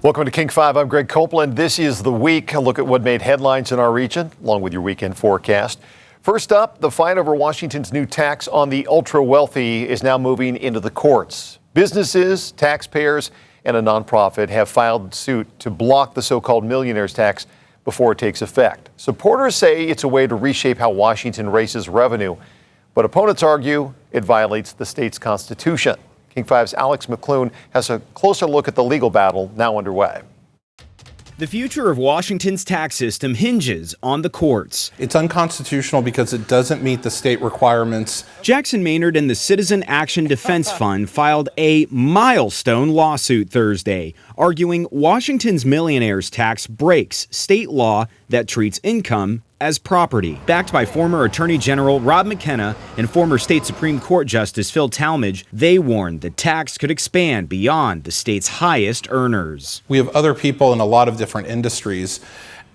Welcome to King 5. I'm Greg Copeland. This is the week. A look at what made headlines in our region, along with your weekend forecast. First up, the fight over Washington's new tax on the ultra-wealthy is now moving into the courts. Businesses, taxpayers, and a nonprofit have filed suit to block the so-called millionaire's tax before it takes effect. Supporters say it's a way to reshape how Washington raises revenue, but opponents argue it violates the state's constitution. King 5's Alex McClune has a closer look at the legal battle now underway. The future of Washington's tax system hinges on the courts. It's unconstitutional because it doesn't meet the state requirements. Jackson Maynard and the Citizen Action Defense Fund filed a milestone lawsuit Thursday, arguing Washington's millionaire's tax breaks state law that treats income as property. Backed by former Attorney General Rob McKenna and former State Supreme Court Justice Phil Talmadge, they warned the tax could expand beyond the state's highest earners. We have other people in a lot of different industries,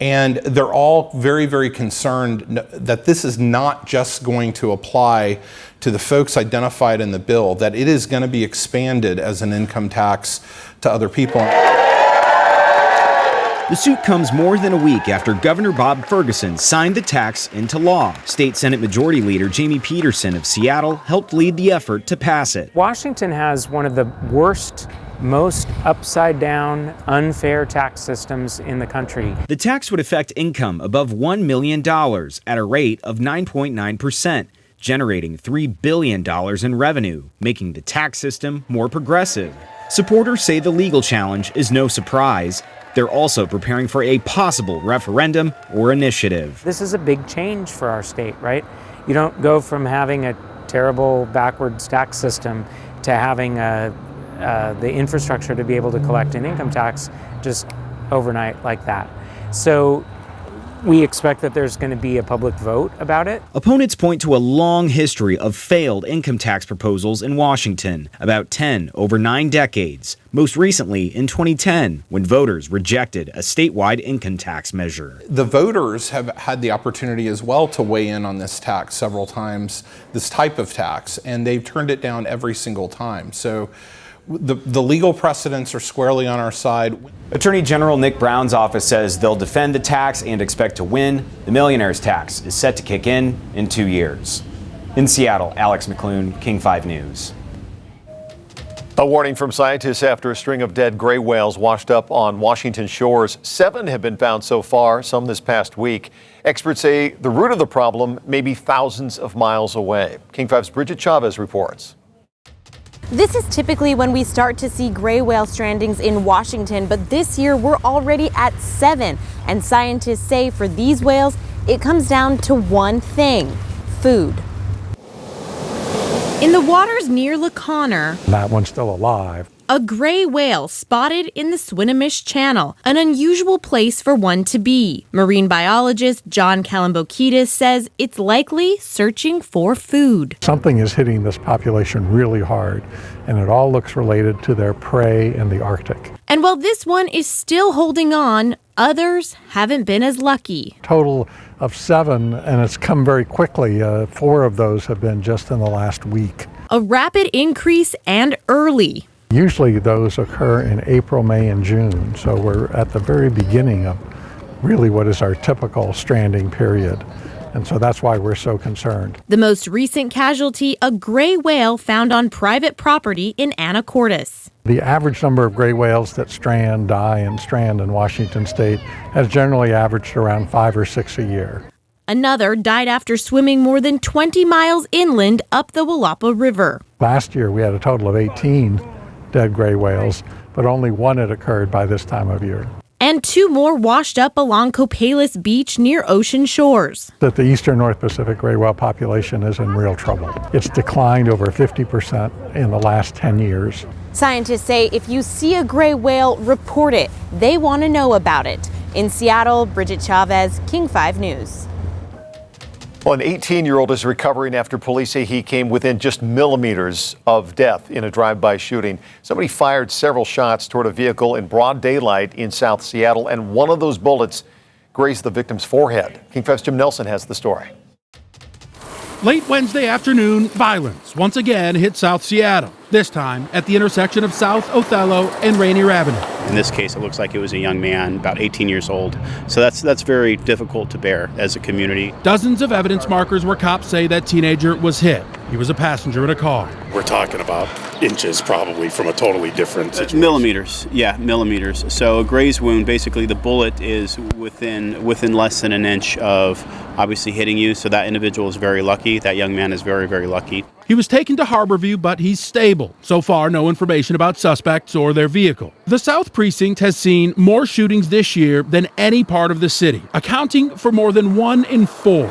and they're all very, very concerned that this is not just going to apply to the folks identified in the bill, that it is going to be expanded as an income tax to other people. The suit comes more than a week after Governor Bob Ferguson signed the tax into law. State Senate Majority Leader Jamie Peterson of Seattle helped lead the effort to pass it. Washington has one of the worst, most upside-down, unfair tax systems in the country. The tax would affect income above $1 million at a rate of 9.9%. generating $3 billion in revenue, making the tax system more progressive. Supporters say the legal challenge is no surprise. They're also preparing for a possible referendum or initiative. This is a big change for our state, right? You don't go from having a terrible backwards tax system to having the infrastructure to be able to collect an income tax just overnight like that. So we expect that there's going to be a public vote about it. Opponents point to a long history of failed income tax proposals in Washington, about 10 over 9 decades. Most recently in 2010, when voters rejected a statewide income tax measure. The voters have had the opportunity as well to weigh in on this tax several times, this type of tax, and they've turned it down every single time. So the legal precedents are squarely on our side. Attorney General Nick Brown's office says they'll defend the tax and expect to win. The millionaire's tax is set to kick in 2 years. In Seattle, Alex McClune, King 5 News. A warning from scientists after a string of dead gray whales washed up on Washington shores. 7 have been found so far, some this past week. Experts say the root of the problem may be thousands of miles away. King 5's Bridget Chavez reports. This is typically when we start to see gray whale strandings in Washington, but this year we're already at 7. And scientists say for these whales, it comes down to one thing: food. In the waters near La Conner, that one's still alive. A gray whale spotted in the Swinomish Channel, an unusual place for one to be. Marine biologist John Kalambokidis says it's likely searching for food. Something is hitting this population really hard, and it all looks related to their prey in the Arctic. And while this one is still holding on, others haven't been as lucky. Total of 7, and it's come very quickly. 4 of those have been just in the last week. A rapid increase and early. Usually those occur in April, May, and June, so we're at the very beginning of really what is our typical stranding period. And so that's why we're so concerned. The most recent casualty, a gray whale found on private property in Anacortes. The average number of gray whales that die and strand in Washington state has generally averaged around 5 or 6 a year. Another died after swimming more than 20 miles inland up the Willapa River. Last year we had a total of 18 dead gray whales, but only 1 had occurred by this time of year. And 2 more washed up along Copeland Beach near ocean shores. That the eastern North Pacific gray whale population is in real trouble. It's declined over 50% in the last 10 years. Scientists say if you see a gray whale, report it. They want to know about it. In Seattle, Bridget Chavez, King 5 News. Well, an 18-year-old is recovering after police say he came within just millimeters of death in a drive-by shooting. Somebody fired several shots toward a vehicle in broad daylight in South Seattle, and one of those bullets grazed the victim's forehead. King 5's Jim Nelson has the story. Late Wednesday afternoon, violence once again hit South Seattle. this time at the intersection of South Othello and Rainier Avenue. In this case, it looks like it was a young man, about 18 years old. So that's very difficult to bear as a community. Dozens of evidence markers where cops say that teenager was hit. He was a passenger in a car. We're talking about inches probably from a totally different situation. Millimeters, yeah, millimeters. So a graze wound, basically the bullet is within less than an inch of obviously hitting you. So that individual is very lucky. That young man is very, very lucky. He was taken to Harborview, but he's stable. So far, no information about suspects or their vehicle. The South Precinct has seen more shootings this year than any part of the city, accounting for more than 1 in 4.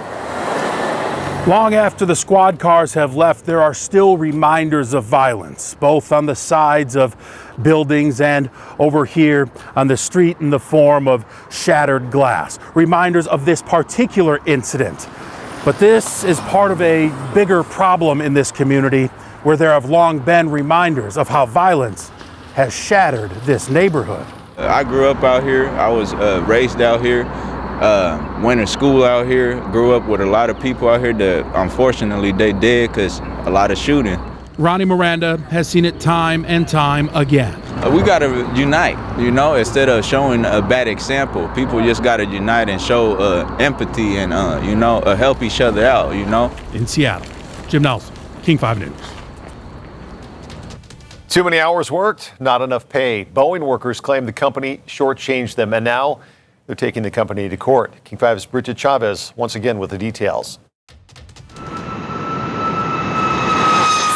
Long after the squad cars have left, there are still reminders of violence, both on the sides of buildings and over here on the street in the form of shattered glass. Reminders of this particular incident. But this is part of a bigger problem in this community where there have long been reminders of how violence has shattered this neighborhood. I grew up out here. I was raised out here. Went to school out here, grew up with a lot of people out here that unfortunately they dead because a lot of shooting. Ronnie Miranda has seen it time and time again. We got to unite, instead of showing a bad example. People just got to unite and show empathy and, help each other out, In Seattle, Jim Nelson, King 5 News. Too many hours worked, not enough pay. Boeing workers claim the company shortchanged them, and now they're taking the company to court. King 5's Bridget Chavez once again with the details.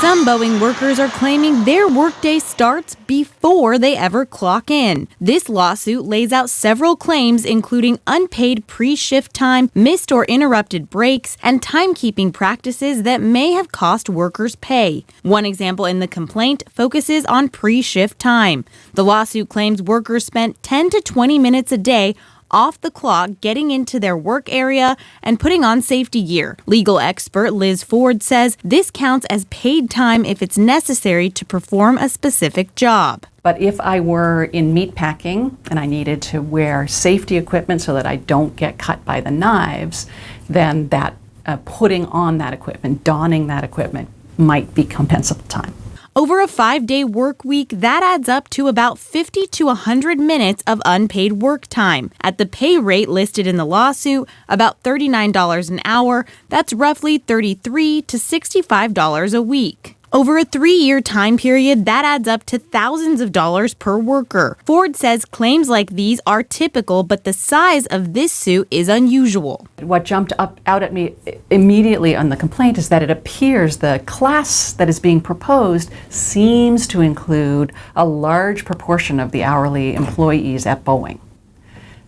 Some Boeing workers are claiming their workday starts before they ever clock in. This lawsuit lays out several claims, including unpaid pre-shift time, missed or interrupted breaks, and timekeeping practices that may have cost workers pay. One example in the complaint focuses on pre-shift time. The lawsuit claims workers spent 10 to 20 minutes a day off the clock getting into their work area and putting on safety gear. Legal expert Liz Ford says this counts as paid time if it's necessary to perform a specific job. But if I were in meat packing and I needed to wear safety equipment so that I don't get cut by the knives, then that putting on that equipment, donning that equipment, might be compensable time. Over a 5-day work week, that adds up to about 50 to 100 minutes of unpaid work time. At the pay rate listed in the lawsuit, about $39 an hour, that's roughly $33 to $65 a week. Over a 3-year time period, that adds up to thousands of dollars per worker. Ford says claims like these are typical, but the size of this suit is unusual. What jumped out at me immediately on the complaint is that it appears the class that is being proposed seems to include a large proportion of the hourly employees at Boeing.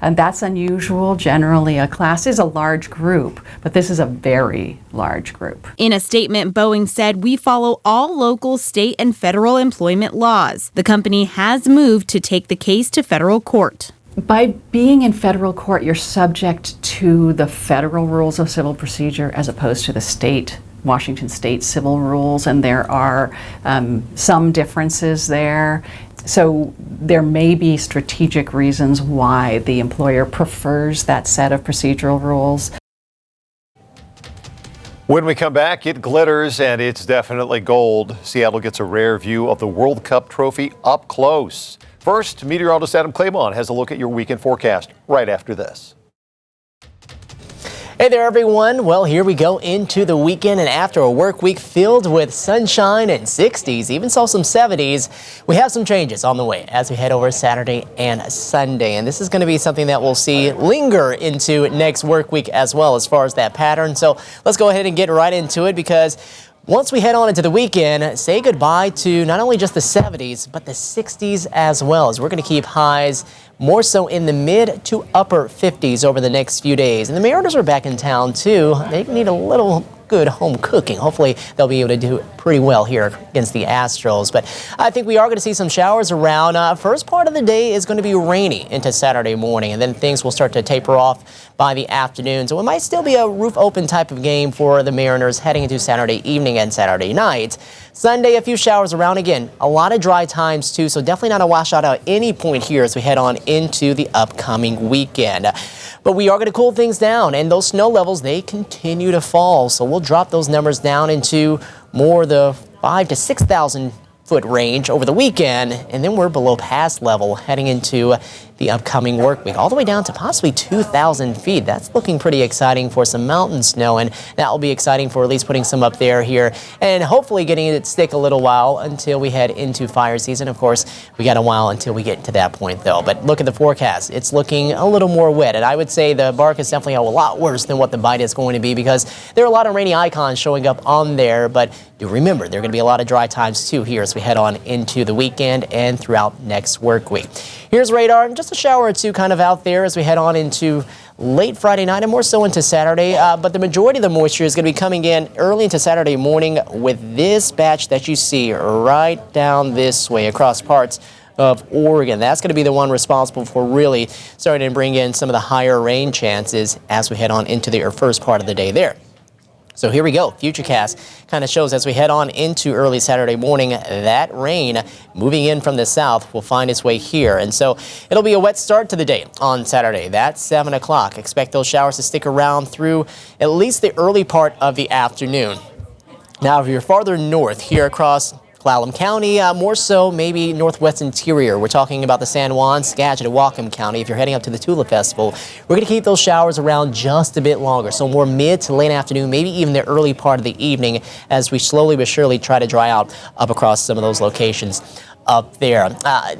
And that's unusual. Generally, a class is a large group, but this is a very large group. In a statement, Boeing said, "We follow all local, state, and federal employment laws." The company has moved to take the case to federal court. By being in federal court, you're subject to the federal rules of civil procedure as opposed to the Washington state civil rules, and there are some differences there. So there may be strategic reasons why the employer prefers that set of procedural rules. When we come back, it glitters and it's definitely gold. Seattle gets a rare view of the World Cup trophy up close. First, meteorologist Adam Claymont has a look at your weekend forecast right after this. Hey there, everyone. Well, here we go into the weekend, and after a work week filled with sunshine and 60s, even saw some 70s, we have some changes on the way as we head over Saturday and Sunday. And this is going to be something that we'll see linger into next work week as well as far as that pattern. So let's go ahead and get right into it, because once we head on into the weekend, say goodbye to not only just the 70s, but the 60s as well, as we're going to keep highs more so in the mid to upper 50s over the next few days. And the Mariners are back in town too. They need a little good home cooking. Hopefully they'll be able to do pretty well here against the Astros. But I think we are going to see some showers around. First part of the day is going to be rainy into Saturday morning, and then things will start to taper off by the afternoon. So it might still be a roof open type of game for the Mariners heading into Saturday evening and Saturday night. Sunday, a few showers around again. A lot of dry times too, so definitely not a washout at any point here as we head on into the upcoming weekend. But we are going to cool things down, and those snow levels, they continue to fall. So we'll drop those numbers down into more the 5,000 to 6,000 foot range over the weekend, and then we're below past level heading into the upcoming work week, all the way down to possibly 2,000 feet. That's looking pretty exciting for some mountain snow, and that will be exciting for at least putting some up there here, and hopefully getting it to stick a little while until we head into fire season. Of course, we got a while until we get to that point, though. But look at the forecast. It's looking a little more wet, and I would say the bark is definitely a lot worse than what the bite is going to be, because there are a lot of rainy icons showing up on there. But do remember, there are going to be a lot of dry times too here as we head on into the weekend and throughout next work week. Here's radar, and just a shower or two kind of out there as we head on into late Friday night and more so into Saturday. But the majority of the moisture is going to be coming in early into Saturday morning with this batch that you see right down this way across parts of Oregon. That's going to be the one responsible for really starting to bring in some of the higher rain chances as we head on into the first part of the day there. So here we go. Futurecast kind of shows as we head on into early Saturday morning, that rain moving in from the south will find its way here. And so it'll be a wet start to the day on Saturday. That's 7 o'clock. Expect those showers to stick around through at least the early part of the afternoon. Now, if you're farther north here across Clallam County, more so maybe northwest interior. We're talking about the San Juan, Skagit, and Whatcom County. If you're heading up to the Tulip Festival, we're going to keep those showers around just a bit longer. So more mid to late afternoon, maybe even the early part of the evening as we slowly but surely try to dry out up across some of those locations up there.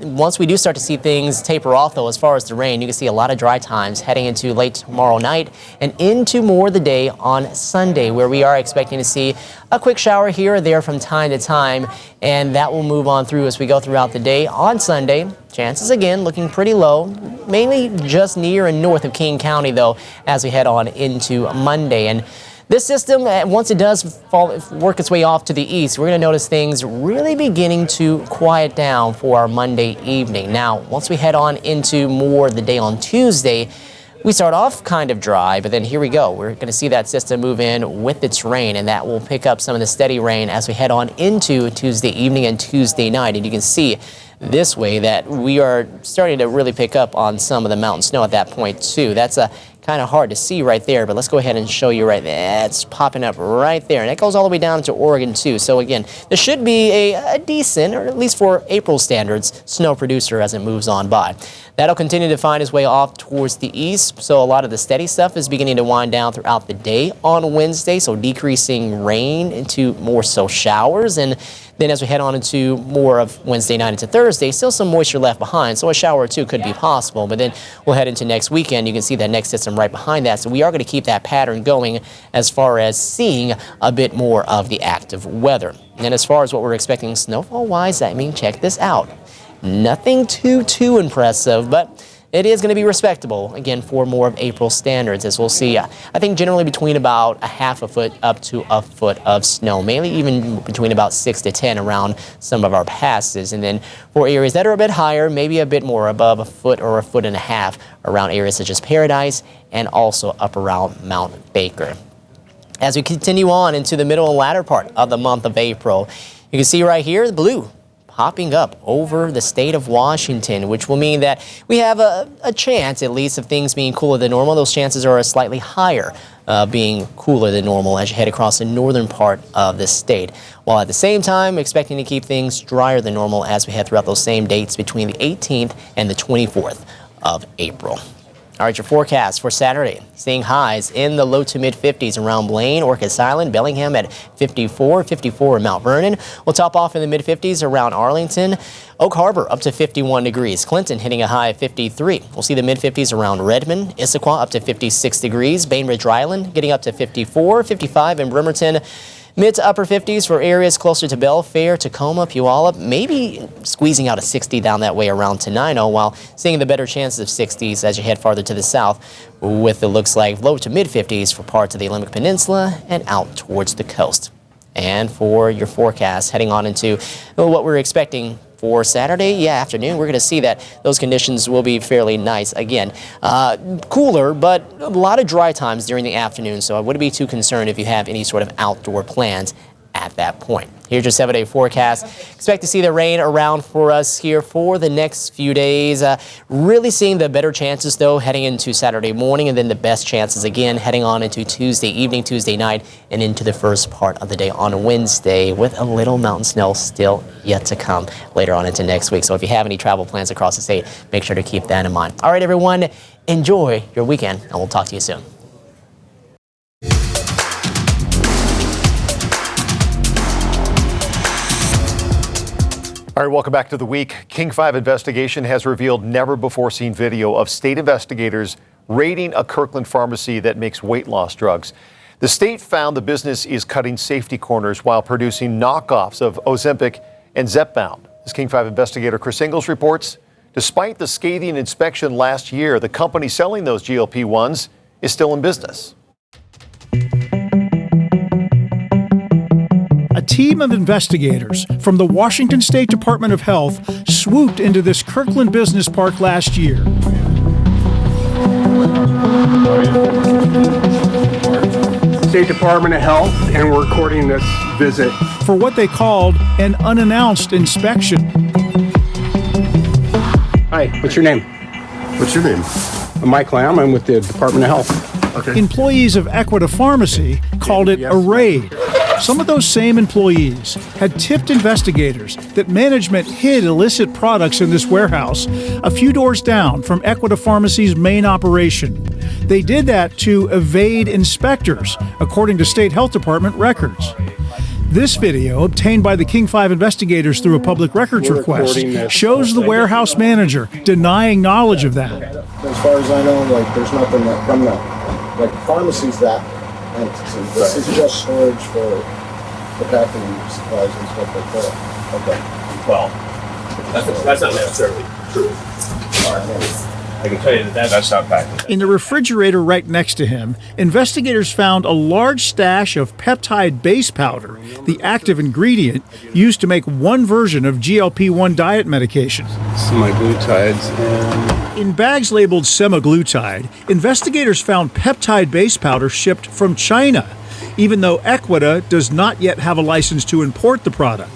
Once we do start to see things taper off, though, as far as the rain, you can see a lot of dry times heading into late tomorrow night and into more of the day on Sunday, where we are expecting to see a quick shower here or there from time to time, and that will move on through as we go throughout the day. On Sunday, chances again looking pretty low, mainly just near and north of King County, though, as we head on into Monday. And this system, once it does work its way off to the east, we're going to notice things really beginning to quiet down for our Monday evening. Now, once we head on into more the day on Tuesday, we start off kind of dry, but then here we go. We're going to see that system move in with its rain, and that will pick up some of the steady rain as we head on into Tuesday evening and Tuesday night. And you can see this way that we are starting to really pick up on some of the mountain snow at that point too. That's kind of hard to see right there, but let's go ahead and show you right there. It's popping up right there, and it goes all the way down to Oregon too. So again, this should be a decent, or at least for April standards, snow producer as it moves on by. That'll continue to find its way off towards the east, so a lot of the steady stuff is beginning to wind down throughout the day on Wednesday, so decreasing rain into more so showers. And then as we head on into more of Wednesday night into Thursday, still some moisture left behind, so a shower or two could be possible. But then we'll head into next weekend. You can see that next system right behind that, so we are going to keep that pattern going as far as seeing a bit more of the active weather. And as far as what we're expecting snowfall-wise, I mean, check this out. Nothing too impressive, but it is going to be respectable, again, for more of April standards, as we'll see, I think generally between about a half a foot up to a foot of snow, mainly even between about 6 to 10 around some of our passes. And then for areas that are a bit higher, maybe a bit more above a foot or a foot and a half around areas such as Paradise and also up around Mount Baker. As we continue on into the middle and latter part of the month of April, you can see right here the blue popping up over the state of Washington, which will mean that we have a chance, at least, of things being cooler than normal. Those chances are slightly higher being cooler than normal as you head across the northern part of the state, while at the same time expecting to keep things drier than normal as we head throughout those same dates between the 18th and the 24th of April. All right, your forecast for Saturday, seeing highs in the low to mid 50s around Blaine, Orcas Island, Bellingham at 54 in Mount Vernon. We'll top off in the mid 50s around Arlington, Oak Harbor up to 51 degrees, Clinton hitting a high of 53. We'll see the mid 50s around Redmond, Issaquah up to 56 degrees, Bainbridge Island getting up to 54, 55 in Bremerton. Mid to upper 50s for areas closer to Belfair, Tacoma, Puyallup, maybe squeezing out a 60 down that way around Tenino, while seeing the better chances of 60s as you head farther to the south, with it looks like low to mid 50s for parts of the Olympic Peninsula and out towards the coast. And for your forecast, heading on into what we're expecting for Saturday afternoon, we're going to see that those conditions will be fairly nice. Again, cooler, but a lot of dry times during the afternoon, so I wouldn't be too concerned if you have any sort of outdoor plans at that point. Here's your 7-day forecast. Expect to see the rain around for us here for the next few days. Really seeing the better chances, though, heading into Saturday morning, and then the best chances again heading on into Tuesday evening, Tuesday night, and into the first part of the day on Wednesday, with a little mountain snow still yet to come later on into next week. So if you have any travel plans across the state, make sure to keep that in mind. All right, everyone, enjoy your weekend, and we'll talk to you soon. All right, welcome back to the week. King 5 investigation has revealed never-before-seen video of state investigators raiding a Kirkland pharmacy that makes weight loss drugs. The state found the business is cutting safety corners while producing knockoffs of Ozempic and Zepbound. As King 5 investigator Chris Ingalls reports, despite the scathing inspection last year, the company selling those GLP-1s is still in business. A team of investigators from the Washington State Department of Health swooped into this Kirkland business park last year. State Department of Health, and we're recording this visit for what they called an unannounced inspection. Hi, what's your name? What's your name? I'm Mike Lamb. I'm with the Department of Health. Okay. Employees of Equita Pharmacy called it a raid. Some of those same employees had tipped investigators that management hid illicit products in this warehouse a few doors down from Equita Pharmacy's main operation. They did that to evade inspectors, according to State Health Department records. This video, obtained by the King 5 investigators through a public records request, shows the warehouse manager denying knowledge of that. As far as I know, there's nothing that from the pharmacy's that entity. This is just storage for the packing supplies and stuff like that. Okay. Well, that's not necessarily true. All right. I can tell you that's not packing. In the refrigerator right next to him, investigators found a large stash of peptide base powder, the active ingredient used to make one version of GLP-1 diet medication. Semaglutides and... In bags labeled semaglutide, investigators found peptide base powder shipped from China, even though Equita does not yet have a license to import the product.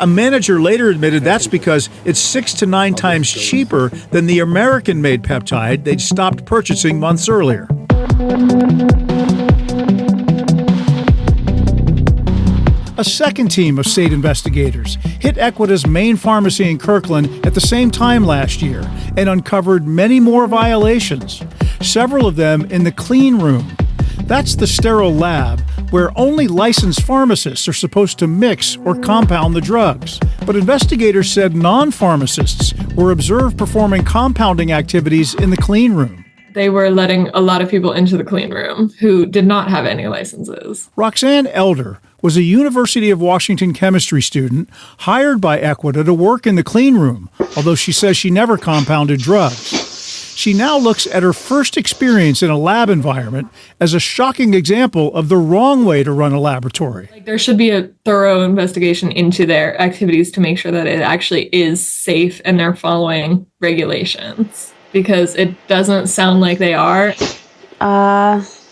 A manager later admitted that's because it's 6 to 9 times cheaper than the American-made peptide they'd stopped purchasing months earlier. A second team of state investigators hit Equita's main pharmacy in Kirkland at the same time last year and uncovered many more violations, several of them in the clean room. That's the sterile lab where only licensed pharmacists are supposed to mix or compound the drugs. But investigators said non-pharmacists were observed performing compounding activities in the clean room. They were letting a lot of people into the clean room who did not have any licenses. Roxanne Elder was a University of Washington chemistry student hired by Equita to work in the clean room, although she says she never compounded drugs. She now looks at her first experience in a lab environment as a shocking example of the wrong way to run a laboratory. There should be a thorough investigation into their activities to make sure that it actually is safe and they're following regulations, because it doesn't sound like they are.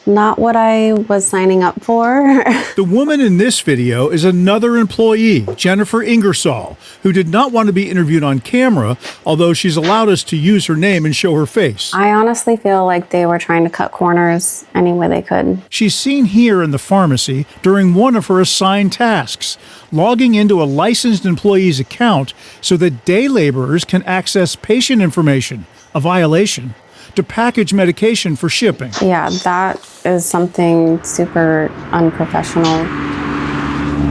Not what I was signing up for. The woman in this video is another employee, Jennifer Ingersoll, who did not want to be interviewed on camera, although she's allowed us to use her name and show her face. I honestly feel like they were trying to cut corners any way they could. She's seen here in the pharmacy during one of her assigned tasks, logging into a licensed employee's account so that day laborers can access patient information, a violation, to package medication for shipping. Yeah, that is something super unprofessional.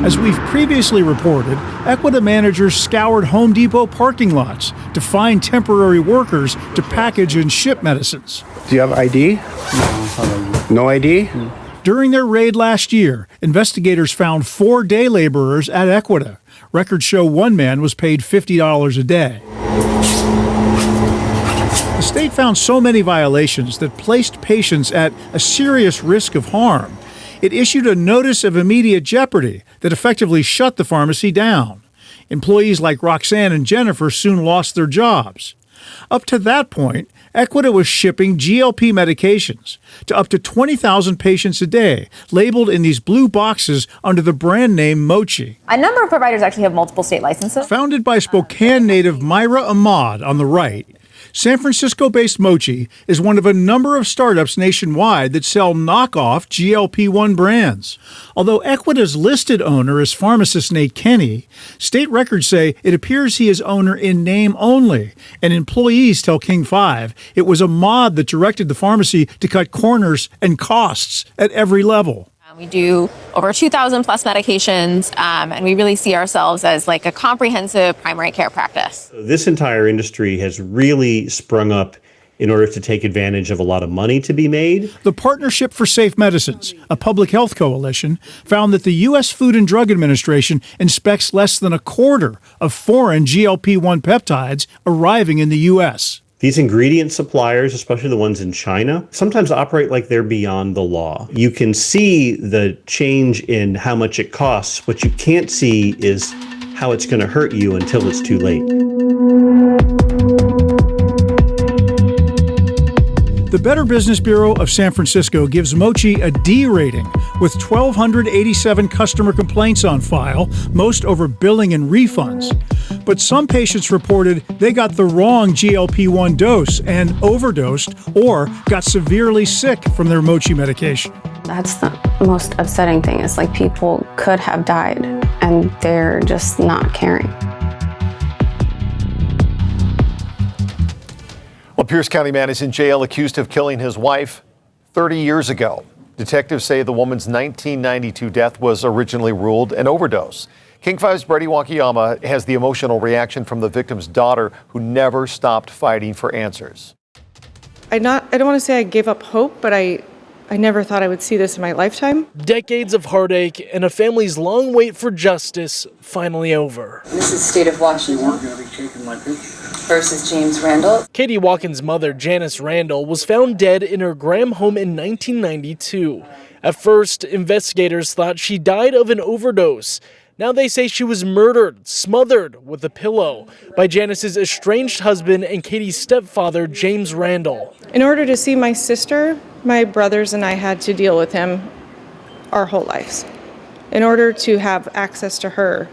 As we've previously reported, Equita managers scoured Home Depot parking lots to find temporary workers to package and ship medicines. Do you have ID? No ID? During their raid last year, investigators found 4 day laborers at Equita. Records show one man was paid $50 a day. The state found so many violations that placed patients at a serious risk of harm. It issued a notice of immediate jeopardy that effectively shut the pharmacy down. Employees like Roxanne and Jennifer soon lost their jobs. Up to that point, Equita was shipping GLP medications to up to 20,000 patients a day, labeled in these blue boxes under the brand name Mochi. A number of providers actually have multiple state licenses. Founded by Spokane native Myra Ahmad on the right, San Francisco-based Mochi is one of a number of startups nationwide that sell knockoff GLP-1 brands. Although Equita's listed owner is pharmacist Nate Kenny, state records say it appears he is owner in name only, and employees tell King 5 it was Ahmad that directed the pharmacy to cut corners and costs at every level. We do over 2,000 plus medications, and we really see ourselves as like a comprehensive primary care practice. This entire industry has really sprung up in order to take advantage of a lot of money to be made. The Partnership for Safe Medicines, a public health coalition, found that the U.S. Food and Drug Administration inspects less than a quarter of foreign GLP-1 peptides arriving in the U.S. These ingredient suppliers, especially the ones in China, sometimes operate like they're beyond the law. You can see the change in how much it costs. What you can't see is how it's going to hurt you until it's too late. The Better Business Bureau of San Francisco gives Mochi a D rating with 1,287 customer complaints on file, most over billing and refunds. But some patients reported they got the wrong GLP-1 dose and overdosed or got severely sick from their Mochi medication. That's the most upsetting thing. Is like people could have died and they're just not caring. Well, Pierce County man is in jail accused of killing his wife 30 years ago. Detectives say the woman's 1992 death was originally ruled an overdose. King 5's Brady Wakayama has the emotional reaction from the victim's daughter, who never stopped fighting for answers. I don't want to say I gave up hope, but I never thought I would see this in my lifetime. Decades of heartache and a family's long wait for justice finally over. This is State of Washington. We're going to be taking my picture. Versus James Randall. Katie Walken's mother, Janice Randall, was found dead in her Graham home in 1992. At first, investigators thought she died of an overdose. Now they say she was murdered, smothered with a pillow by Janice's estranged husband and Katie's stepfather, James Randall. In order to see my sister, my brothers and I had to deal with him our whole lives. In order to have access to her,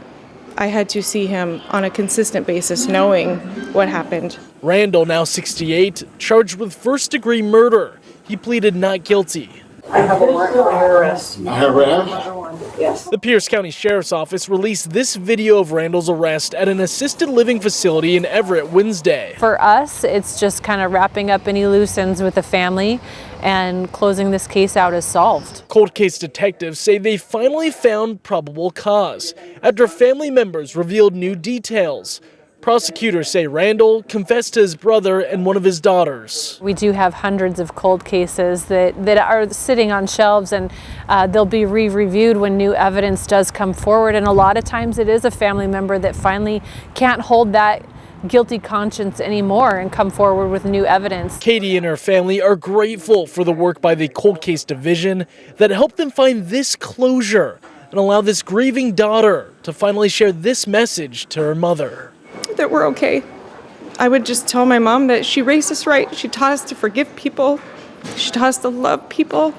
I had to see him on a consistent basis, knowing what happened. Randall, now 68, charged with first-degree murder. He pleaded not guilty. I have a warrant for arrest. Yes. The Pierce County Sheriff's Office released this video of Randall's arrest at an assisted living facility in Everett Wednesday. For us, it's just kind of wrapping up any loose ends with the family and closing this case out as solved. Cold case detectives say they finally found probable cause after family members revealed new details. Prosecutors say Randall confessed to his brother and one of his daughters. We do have hundreds of cold cases that are sitting on shelves, and they'll be re-reviewed when new evidence does come forward. And a lot of times it is a family member that finally can't hold that guilty conscience anymore and come forward with new evidence. Katie and her family are grateful for the work by the Cold Case Division that helped them find this closure and allow this grieving daughter to finally share this message to her mother. That we're okay. I would just tell my mom that she raised us right. She taught us to forgive people. She taught us to love people.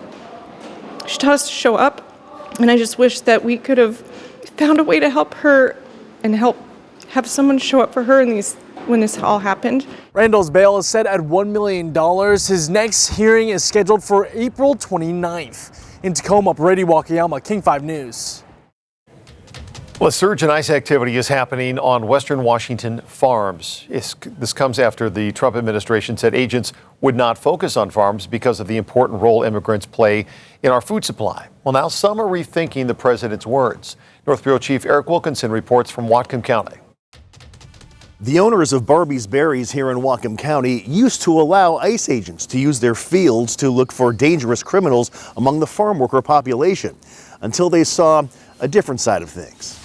She taught us to show up. And I just wish that we could have found a way to help her and help have someone show up for her when this all happened. Randall's bail is set at $1 million. His next hearing is scheduled for April 29th. In Tacoma, Brady Wakayama, King 5 News. Well, a surge in ICE activity is happening on Western Washington farms. This comes after the Trump administration said agents would not focus on farms because of the important role immigrants play in our food supply. Well, now some are rethinking the president's words. North Bureau Chief Eric Wilkinson reports from Whatcom County. The owners of Barbie's Berries here in Whatcom County used to allow ICE agents to use their fields to look for dangerous criminals among the farm worker population until they saw a different side of things.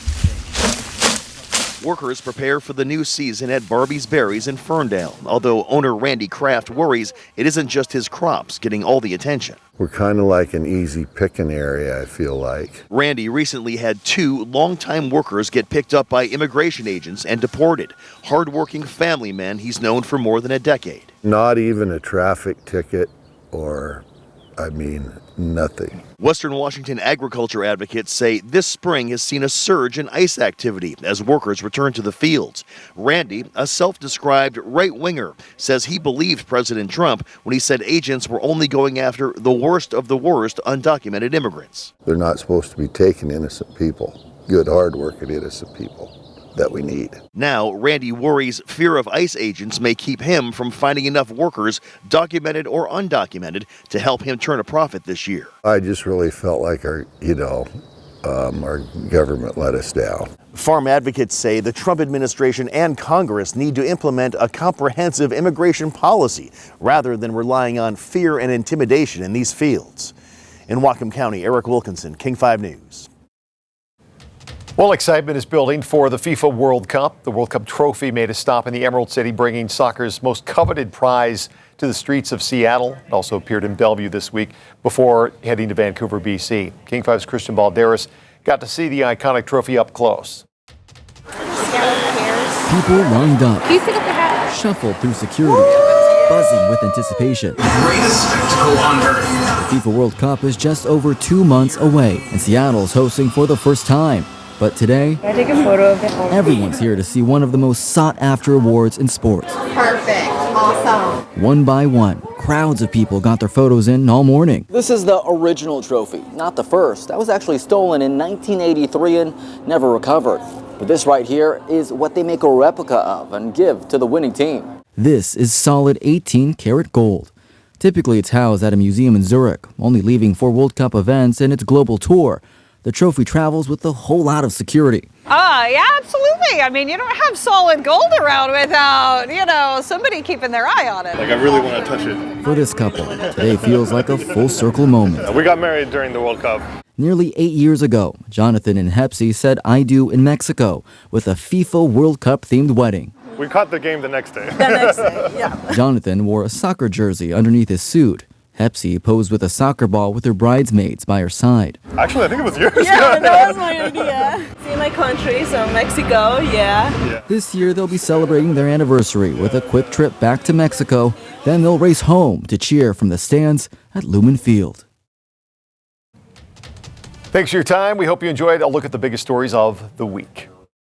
Workers prepare for the new season at Barbie's Berries in Ferndale, although owner Randy Kraft worries it isn't just his crops getting all the attention. We're kind of like an easy picking area, I feel like. Randy recently had 2 longtime workers get picked up by immigration agents and deported. Hardworking family men he's known for more than a decade. Not even a traffic ticket or, nothing. Western Washington agriculture advocates say this spring has seen a surge in ICE activity as workers return to the fields. Randy, a self-described right-winger, says he believed President Trump when he said agents were only going after the worst of the worst undocumented immigrants. They're not supposed to be taking innocent people, good, hard-working innocent people that we need. Now, Randy worries fear of ICE agents may keep him from finding enough workers, documented or undocumented, to help him turn a profit this year. I just really felt like our government let us down. Farm advocates say the Trump administration and Congress need to implement a comprehensive immigration policy rather than relying on fear and intimidation in these fields. In Whatcom County, Eric Wilkinson, King 5 News. Well, excitement is building for the FIFA World Cup. The World Cup trophy made a stop in the Emerald City, bringing soccer's most coveted prize to the streets of Seattle. It also appeared in Bellevue this week before heading to Vancouver, BC. King 5's Christian Balderas got to see the iconic trophy up close. People lined up, shuffled through security, buzzing with anticipation. Greatest spectacle on earth. The FIFA World Cup is just over 2 months away, and Seattle's hosting for the first time. But today, Can I take a photo of it? everyone's here to see one of the most sought-after awards in sports. Perfect. Awesome. One by one, crowds of people got their photos in all morning. This is the original trophy, not the first. That was actually stolen in 1983 and never recovered. But this right here is what they make a replica of and give to the winning team. This is solid 18-karat gold. Typically, it's housed at a museum in Zurich, only leaving for World Cup events and its global tour. The trophy travels with a whole lot of security. Yeah, absolutely. I mean, you don't have solid gold around without, somebody keeping their eye on it. I really want to touch it. For this couple, today feels like a full circle moment. We got married during the World Cup. Nearly 8 years ago, Jonathan and Hepsi said "I do" in Mexico with a FIFA World Cup themed wedding. We caught the game the next day. Yeah. Jonathan wore a soccer jersey underneath his suit. Hepsi posed with a soccer ball with her bridesmaids by her side. Actually, I think it was yours. Yeah, that was my idea. See my country, so Mexico, yeah. This year, they'll be celebrating their anniversary with a quick trip back to Mexico. Then they'll race home to cheer from the stands at Lumen Field. Thanks for your time. We hope you enjoyed a look at the biggest stories of the week.